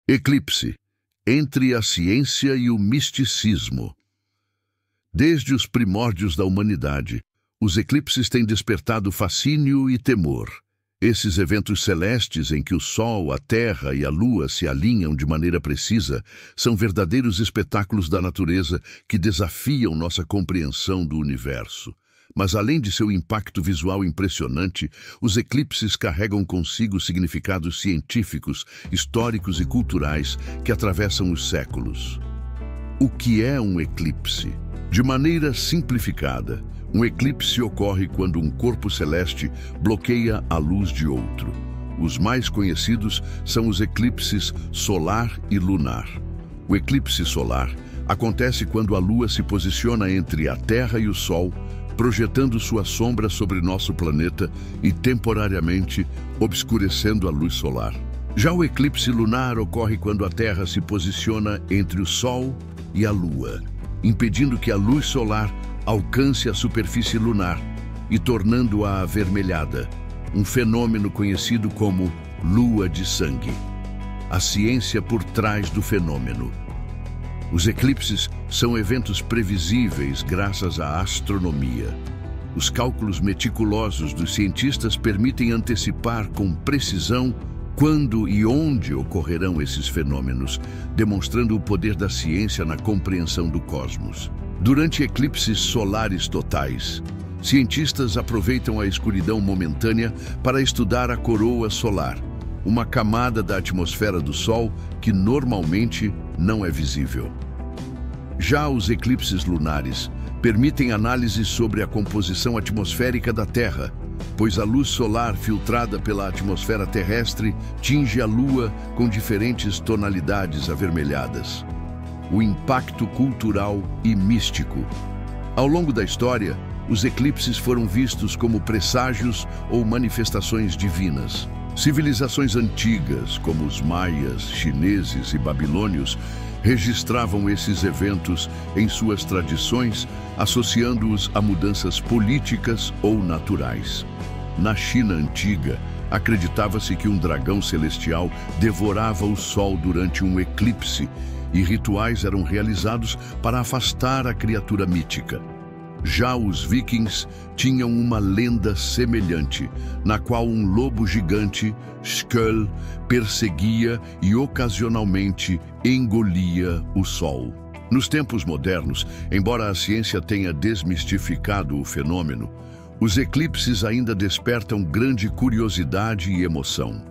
Eclipse, entre a ciência e o misticismo. Desde os primórdios da humanidade, os eclipses têm despertado fascínio e temor. Esses eventos celestes em que o Sol, a Terra e a Lua se alinham de maneira precisa são verdadeiros espetáculos da natureza que desafiam nossa compreensão do universo. Mas além de seu impacto visual impressionante, os eclipses carregam consigo significados científicos, históricos e culturais que atravessam os séculos. O que é um eclipse? De maneira simplificada, um eclipse ocorre quando um corpo celeste bloqueia a luz de outro. Os mais conhecidos são os eclipses solar e lunar. O eclipse solar acontece quando a Lua se posiciona entre a Terra e o Sol, projetando sua sombra sobre nosso planeta e temporariamente obscurecendo a luz solar. Já o eclipse lunar ocorre quando a Terra se posiciona entre o Sol e a Lua, impedindo que a luz solar alcance a superfície lunar e tornando-a avermelhada, um fenômeno conhecido como lua de sangue. A ciência por trás do fenômeno. Os eclipses são eventos previsíveis graças à astronomia. Os cálculos meticulosos dos cientistas permitem antecipar com precisão quando e onde ocorrerão esses fenômenos, demonstrando o poder da ciência na compreensão do cosmos. Durante eclipses solares totais, cientistas aproveitam a escuridão momentânea para estudar a coroa solar, uma camada da atmosfera do Sol que normalmente não é visível. Já os eclipses lunares permitem análises sobre a composição atmosférica da Terra, pois a luz solar filtrada pela atmosfera terrestre tinge a Lua com diferentes tonalidades avermelhadas. O impacto cultural e místico. Ao longo da história, os eclipses foram vistos como presságios ou manifestações divinas. Civilizações antigas, como os maias, chineses e babilônios, registravam esses eventos em suas tradições, associando-os a mudanças políticas ou naturais. Na China antiga, acreditava-se que um dragão celestial devorava o Sol durante um eclipse, e rituais eram realizados para afastar a criatura mítica. Já os vikings tinham uma lenda semelhante, na qual um lobo gigante, Skjöll, perseguia e ocasionalmente engolia o Sol. Nos tempos modernos, embora a ciência tenha desmistificado o fenômeno, os eclipses ainda despertam grande curiosidade e emoção.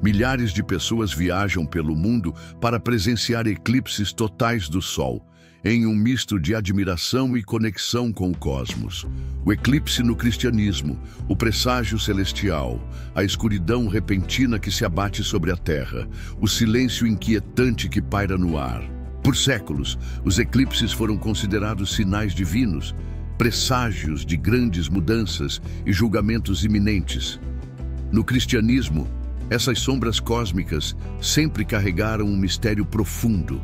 Milhares de pessoas viajam pelo mundo para presenciar eclipses totais do Sol, em um misto de admiração e conexão com o cosmos. O eclipse no cristianismo, o presságio celestial, a escuridão repentina que se abate sobre a terra, o silêncio inquietante que paira no ar. Por séculos, os eclipses foram considerados sinais divinos, presságios de grandes mudanças e julgamentos iminentes. No cristianismo, essas sombras cósmicas sempre carregaram um mistério profundo,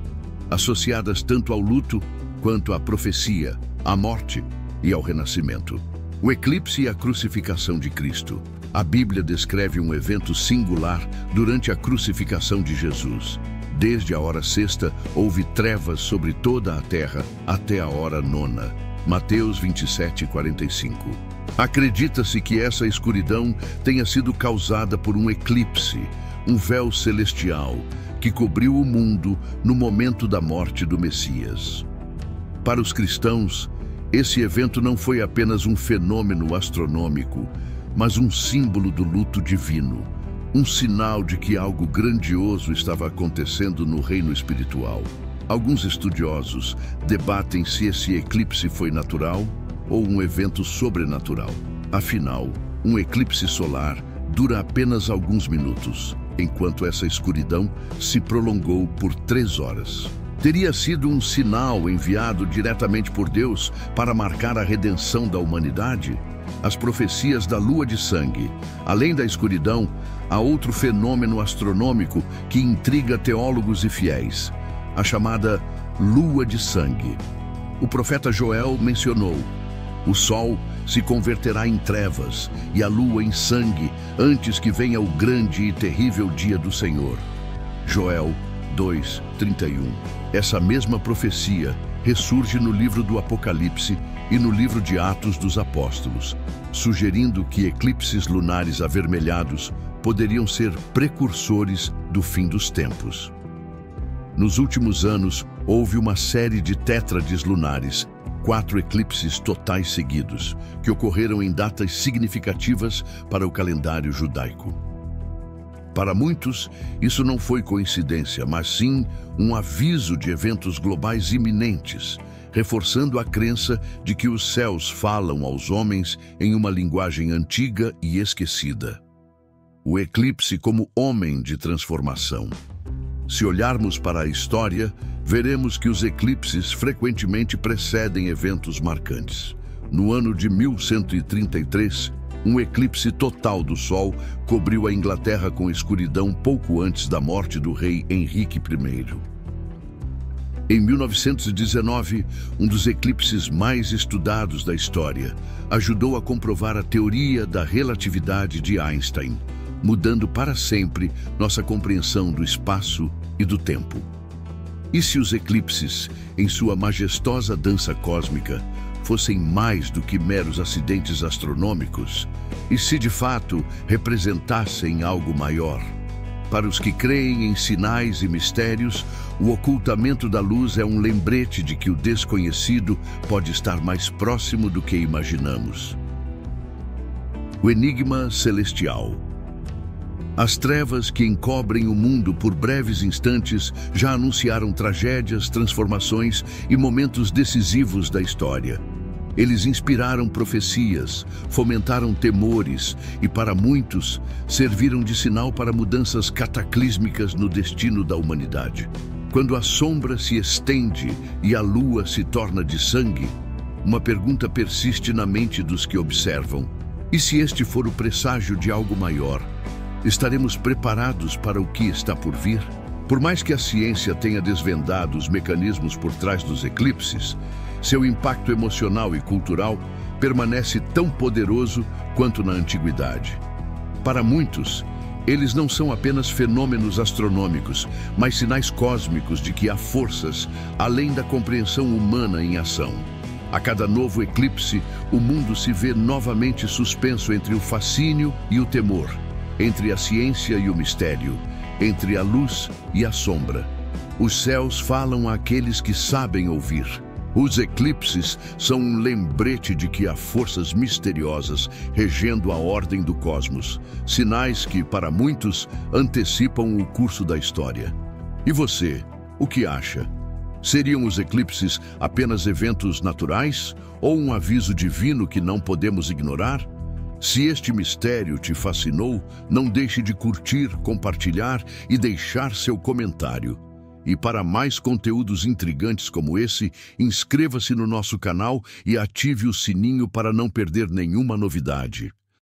associadas tanto ao luto quanto à profecia, à morte e ao renascimento. O eclipse e a crucificação de Cristo. A Bíblia descreve um evento singular durante a crucificação de Jesus. Desde a hora sexta, houve trevas sobre toda a terra até a hora nona. Mateus 27:45. Acredita-se que essa escuridão tenha sido causada por um eclipse, um véu celestial, que cobriu o mundo no momento da morte do Messias. Para os cristãos, esse evento não foi apenas um fenômeno astronômico, mas um símbolo do luto divino, um sinal de que algo grandioso estava acontecendo no reino espiritual. Alguns estudiosos debatem se esse eclipse foi natural ou um evento sobrenatural. Afinal, um eclipse solar dura apenas alguns minutos, enquanto essa escuridão se prolongou por 3 horas. Teria sido um sinal enviado diretamente por Deus para marcar a redenção da humanidade? As profecias da lua de sangue. Além da escuridão, há outro fenômeno astronômico que intriga teólogos e fiéis: a chamada lua de sangue. O profeta Joel mencionou: o sol se converterá em trevas e a lua em sangue antes que venha o grande e terrível dia do Senhor. Joel 2:31. Essa mesma profecia ressurge no livro do Apocalipse e no livro de Atos dos Apóstolos, sugerindo que eclipses lunares avermelhados poderiam ser precursores do fim dos tempos. Nos últimos anos, houve uma série de tétrades lunares, 4 eclipses totais seguidos, que ocorreram em datas significativas para o calendário judaico. Para muitos, isso não foi coincidência, mas sim um aviso de eventos globais iminentes, reforçando a crença de que os céus falam aos homens em uma linguagem antiga e esquecida. O eclipse como homem de transformação. Se olharmos para a história, veremos que os eclipses frequentemente precedem eventos marcantes. No ano de 1133, um eclipse total do Sol cobriu a Inglaterra com escuridão pouco antes da morte do rei Henrique I. Em 1919, um dos eclipses mais estudados da história ajudou a comprovar a teoria da relatividade de Einstein, mudando para sempre nossa compreensão do espaço e do tempo. E se os eclipses, em sua majestosa dança cósmica, fossem mais do que meros acidentes astronômicos, e se de fato representassem algo maior? Para os que creem em sinais e mistérios, o ocultamento da luz é um lembrete de que o desconhecido pode estar mais próximo do que imaginamos. O enigma celestial. As trevas que encobrem o mundo por breves instantes já anunciaram tragédias, transformações e momentos decisivos da história. Eles inspiraram profecias, fomentaram temores e, para muitos, serviram de sinal para mudanças cataclísmicas no destino da humanidade. Quando a sombra se estende e a lua se torna de sangue, uma pergunta persiste na mente dos que observam. E se este for o presságio de algo maior? Estaremos preparados para o que está por vir? Por mais que a ciência tenha desvendado os mecanismos por trás dos eclipses, seu impacto emocional e cultural permanece tão poderoso quanto na antiguidade. Para muitos, eles não são apenas fenômenos astronômicos, mas sinais cósmicos de que há forças além da compreensão humana em ação. A cada novo eclipse, o mundo se vê novamente suspenso entre o fascínio e o temor, entre a ciência e o mistério, entre a luz e a sombra. Os céus falam àqueles que sabem ouvir. Os eclipses são um lembrete de que há forças misteriosas regendo a ordem do cosmos, sinais que, para muitos, antecipam o curso da história. E você, o que acha? Seriam os eclipses apenas eventos naturais ou um aviso divino que não podemos ignorar? Se este mistério te fascinou, não deixe de curtir, compartilhar e deixar seu comentário. E para mais conteúdos intrigantes como esse, inscreva-se no nosso canal e ative o sininho para não perder nenhuma novidade.